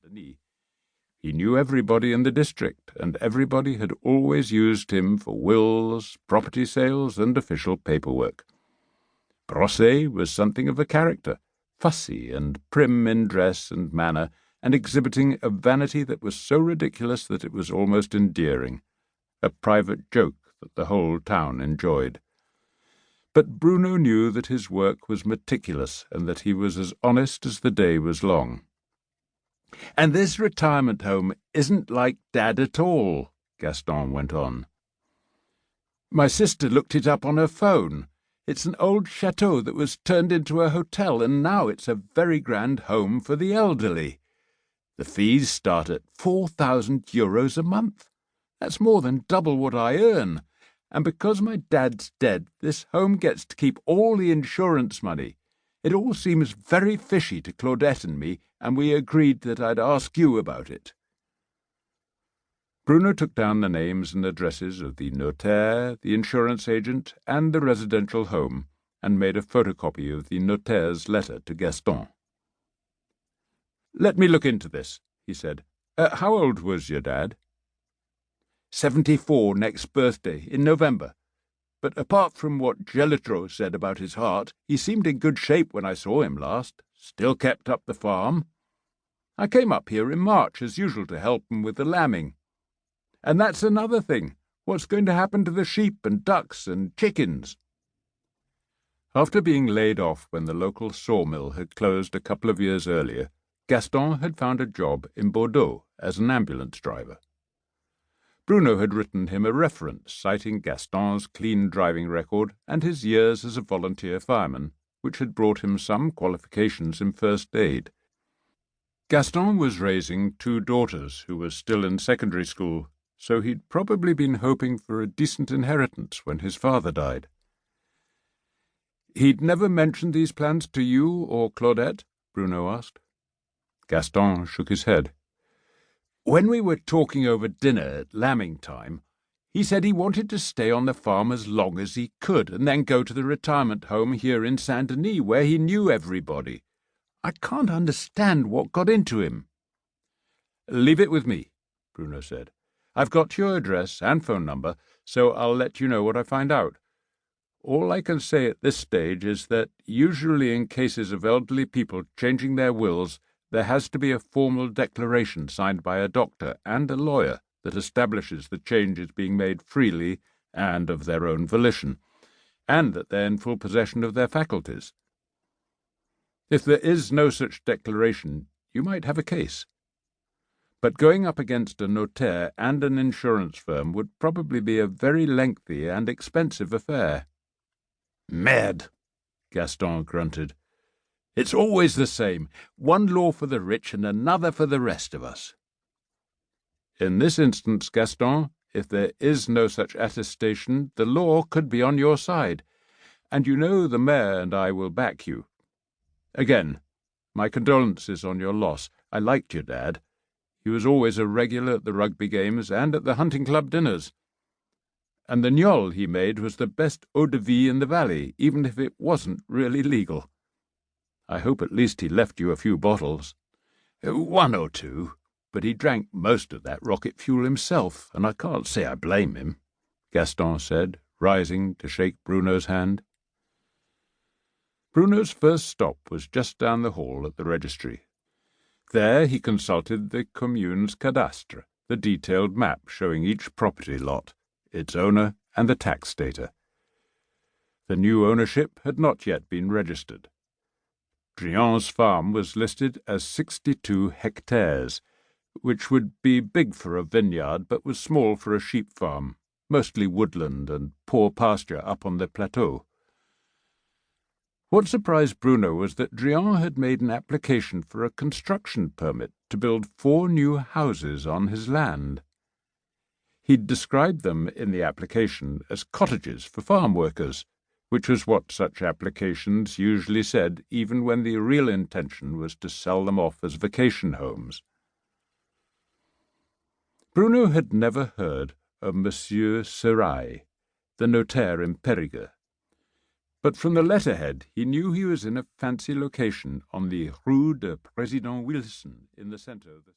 Saint-Denis. He knew everybody in the district, and everybody had always used him for wills, property sales, and official paperwork. Brosset was something of a character, fussy and prim in dress and manner, and exhibiting a vanity that was so ridiculous that it was almost endearing, a private joke that the whole town enjoyed. But Bruno knew that his work was meticulous and that he was as honest as the day was long. "And this retirement home isn't like Dad at all," Gaston went on. "My sister looked it up on her phone. It's an old chateau that was turned into a hotel, and now it's a very grand home for the elderly. The fees start at €4,000 a month. That's more than double what I earn. And because my dad's dead, this home gets to keep all the insurance money. It all seems very fishy to Claudette and me, and we agreed that I'd ask you about it." Bruno took down the names and addresses of the notaire, the insurance agent, and the residential home, and made a photocopy of the notaire's letter to Gaston. "Let me look into this," he said. How old was your dad?" 74 next birthday, in November. But apart from what Gelitro said about his heart, he seemed in good shape when I saw him last. Still kept up the farm. I came up here in March, as usual, to help him with the lambing. And that's another thing. What's going to happen to the sheep and ducks and chickens?" After being laid off when the local sawmill had closed a couple of years earlier, Gaston had found a job in Bordeaux as an ambulance driver. Bruno had written him a reference citing Gaston's clean driving record and his years as a volunteer fireman, which had brought him some qualifications in first aid. Gaston was raising 2 daughters who were still in secondary school, so he'd probably been hoping for a decent inheritance when his father died. "He'd never mentioned these plans to you or Claudette?" Bruno asked. Gaston shook his head. "When we were talking over dinner at lambing time, he said he wanted to stay on the farm as long as he could and then go to the retirement home here in Saint-Denis, where he knew everybody. I can't understand what got into him." "Leave it with me," Bruno said. "I've got your address and phone number, so I'll let you know what I find out. All I can say at this stage is that, usually in cases of elderly people changing their wills, there has to be a formal declaration signed by a doctor and a lawyer that establishes the change is being made freely and of their own volition, and that they're in full possession of their faculties. If there is no such declaration, you might have a case. But going up against a notaire and an insurance firm would probably be a very lengthy and expensive affair." "Merde," Gaston grunted. "It's always the same. One law for the rich and another for the rest of us." "In this instance, Gaston, if there is no such attestation, the law could be on your side, and you know the mayor and I will back you. Again, my condolences on your loss. I liked your dad. He was always a regular at the rugby games and at the hunting club dinners. And the gnôle he made was the best eau-de-vie in the valley, even if it wasn't really legal. I hope at least he left you a few bottles." "1 or 2, but he drank most of that rocket fuel himself, and I can't say I blame him," Gaston said, rising to shake Bruno's hand. Bruno's first stop was just down the hall at the registry. There he consulted the commune's cadastre, the detailed map showing each property lot, its owner, and the tax data. The new ownership had not yet been registered. Drian's farm was listed as 62 hectares, which would be big for a vineyard but was small for a sheep farm, mostly woodland and poor pasture up on the plateau. What surprised Bruno was that Drian had made an application for a construction permit to build 4 new houses on his land. He'd described them in the application as cottages for farm workers, which was what such applications usually said, even when the real intention was to sell them off as vacation homes. Bruno had never heard of Monsieur Serail, the notaire in Périgordian, but from the letterhead he knew he was in a fancy location on the Rue de Président Wilson in the centre of the